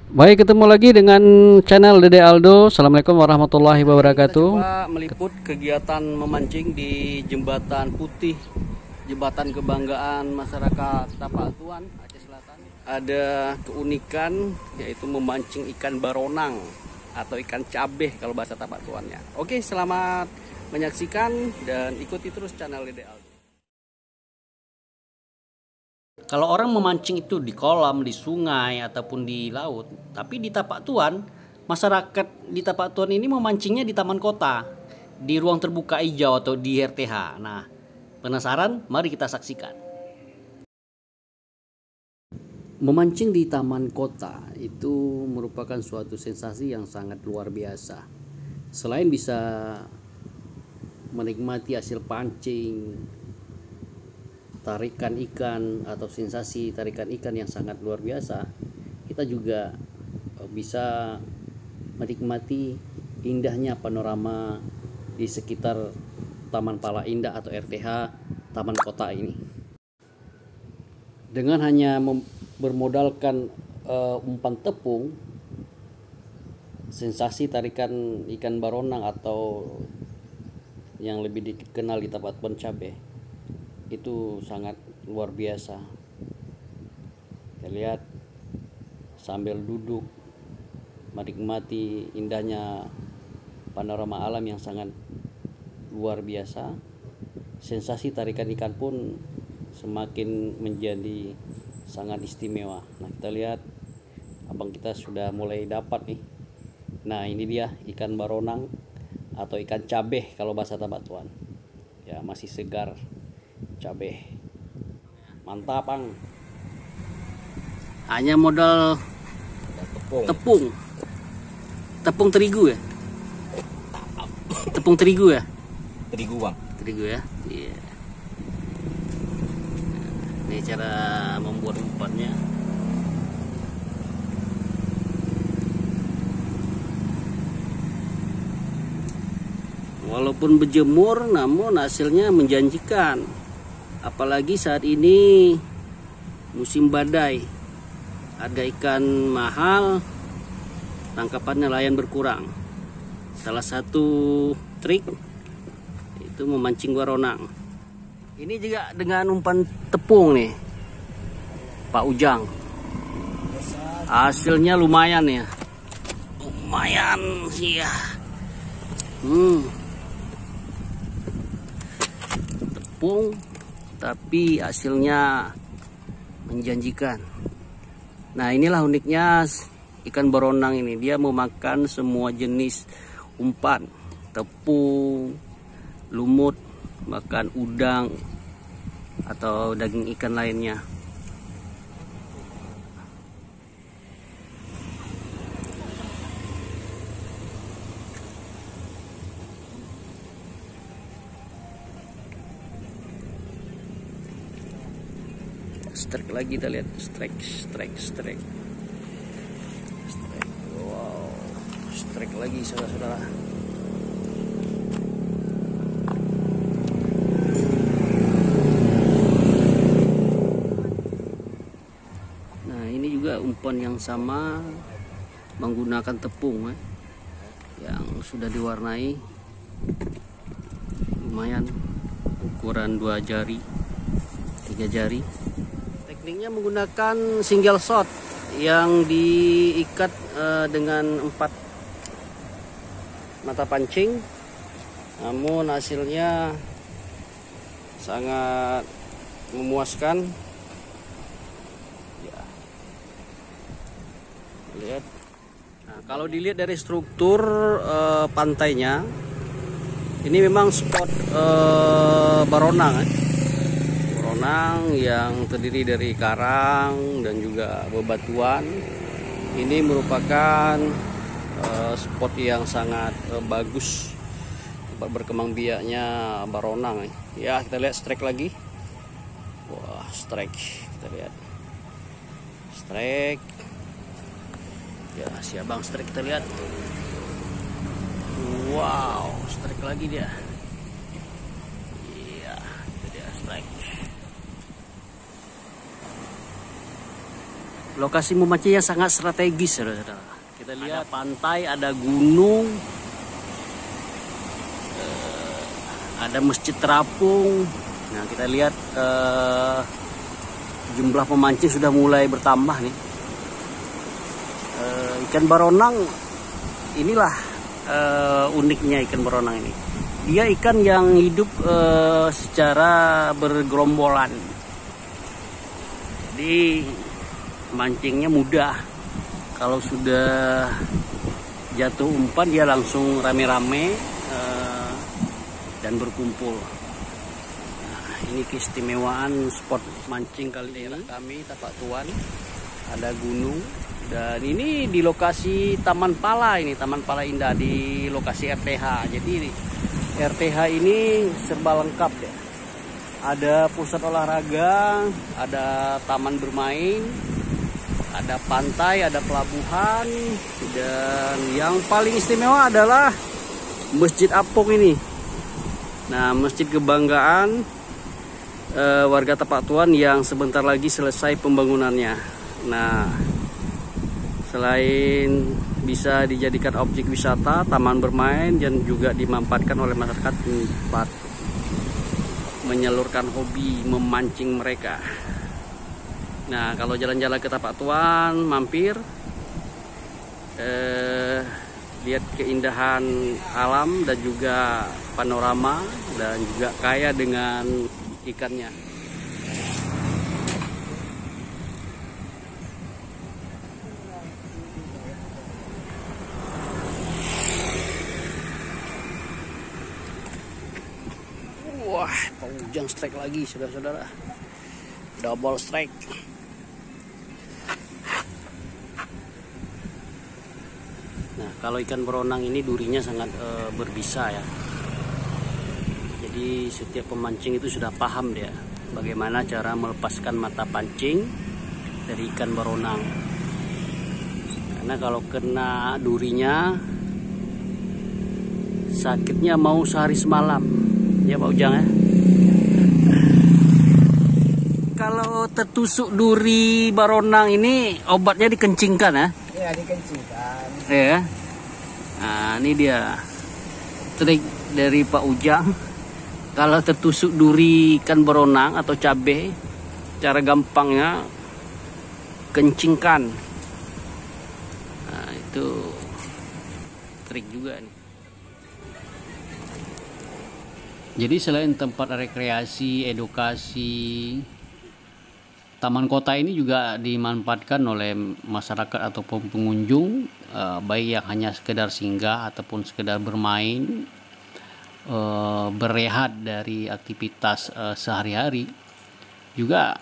Baik, ketemu lagi dengan channel Dede Aldo. Assalamualaikum warahmatullahi wabarakatuh. Kita coba meliput kegiatan memancing di Jembatan Putih, jembatan kebanggaan masyarakat Tapak Tuan, Aceh Selatan. Ada keunikan yaitu memancing ikan baronang atau ikan cabeh kalau bahasa Tapak Tuannya. Oke, selamat menyaksikan dan ikuti terus channel Dede Aldo. Kalau orang memancing itu di kolam, di sungai, ataupun di laut. Tapi di Tapak Tuan, masyarakat di Tapak Tuan ini memancingnya di taman kota, di ruang terbuka hijau atau di RTH. Nah, penasaran? Mari kita saksikan. Memancing di taman kota itu merupakan suatu sensasi yang sangat luar biasa. Selain bisa menikmati hasil pancing, tarikan ikan atau sensasi tarikan ikan yang sangat luar biasa, kita juga bisa menikmati indahnya panorama di sekitar Taman Pala Indah atau RTH Taman Kota ini. Dengan hanya bermodalkan umpan tepung, sensasi tarikan ikan baronang atau yang lebih dikenal di Tapak Tuan cabeh itu sangat luar biasa. Kita lihat sambil duduk menikmati indahnya panorama alam yang sangat luar biasa, sensasi tarikan ikan pun semakin menjadi sangat istimewa. Nah, kita lihat abang kita sudah mulai dapat nih. Nah, ini dia ikan baronang atau ikan cabeh kalau bahasa Tapak Tuan. Ya, masih segar. Cabai mantap, Bang. Hanya modal tepung terigu ya, tepung terigu ya, Bang. terigu ya. Iya. Ini cara membuat umpannya. Walaupun berjemur, namun hasilnya menjanjikan. Apalagi saat ini musim badai, harga ikan mahal, tangkapan nelayan berkurang. Salah satu trik itu memancing baronang. Ini juga dengan umpan tepung nih, Pak Ujang. Hasilnya lumayan ya, lumayan sih ya. Tepung tapi hasilnya menjanjikan. Nah, inilah uniknya ikan baronang ini. Dia memakan semua jenis umpan, tepung, lumut, bahkan udang atau daging ikan lainnya. Strike lagi, kita lihat strike. Wow, strike lagi saudara-saudara. Nah, ini juga umpan yang sama menggunakan tepung yang sudah diwarnai, lumayan ukuran 2 jari 3 jari. Tekniknya menggunakan single shot yang diikat dengan 4 mata pancing, namun hasilnya sangat memuaskan. Ya, lihat. Nah, kalau dilihat dari struktur pantainya, ini memang spot baronang yang terdiri dari karang dan juga bebatuan. Ini merupakan spot yang sangat bagus tempat berkembang biaknya baronang. Ya, kita lihat strike lagi. Wah, strike. Kita lihat strike. Ya, si abang strike, kita lihat. Wow, strike lagi dia. Iya, itu dia strike. lokasi memancing yang sangat strategis, saudara-saudara. Kita lihat ada pantai, ada gunung, ada masjid terapung. Nah, kita lihat jumlah pemancing sudah mulai bertambah nih. Ikan baronang, inilah uniknya ikan baronang ini. Dia ikan yang hidup secara bergerombolan. Jadi mancingnya mudah. Kalau sudah jatuh umpan dia langsung rame-rame dan berkumpul. Nah, ini keistimewaan spot mancing kali ini. Kami Tapak Tuan, ada gunung, dan ini di lokasi Taman Pala, ini Taman Pala Indah, di lokasi RTH. Jadi RTH ini serba lengkap ya. Ada pusat olahraga, ada taman bermain, ada pantai, ada pelabuhan, dan yang paling istimewa adalah Masjid Apung ini. Nah, masjid kebanggaan warga Tapak Tuan yang sebentar lagi selesai pembangunannya. Nah, selain bisa dijadikan objek wisata, taman bermain, dan juga dimanfaatkan oleh masyarakat tempat menyalurkan hobi memancing mereka. Nah, kalau jalan-jalan ke Tapak Tuan, mampir lihat keindahan alam dan juga panorama, dan juga kaya dengan ikannya. Wah, Pak Ujang strike lagi, saudara-saudara. Double strike. Nah, kalau ikan baronang ini durinya sangat berbisa ya. Jadi setiap pemancing itu sudah paham dia bagaimana cara melepaskan mata pancing dari ikan baronang. Karena kalau kena durinya, sakitnya mau sehari semalam. Ya Pak Ujang ya. Kalau tertusuk duri baronang ini obatnya dikencingkan ya? Iya, dikencingkan. Ya. Nah, ini dia trik dari Pak Ujang. Kalau tertusuk duri ikan baronang atau cabai, cara gampangnya kencingkan. Nah, itu trik juga nih. Jadi selain tempat rekreasi, edukasi, taman kota ini juga dimanfaatkan oleh masyarakat ataupun pengunjung, baik yang hanya sekedar singgah ataupun sekedar bermain, berehat dari aktivitas sehari-hari, juga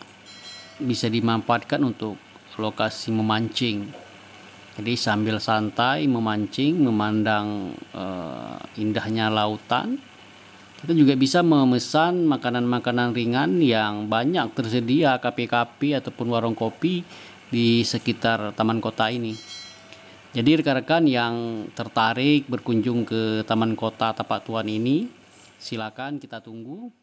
bisa dimanfaatkan untuk lokasi memancing. Jadi sambil santai memancing, memandang indahnya lautan, kita juga bisa memesan makanan-makanan ringan yang banyak tersedia kafe-kafe ataupun warung kopi di sekitar taman kota ini. Jadi rekan-rekan yang tertarik berkunjung ke Taman Kota Tapak Tuan ini, silakan kita tunggu.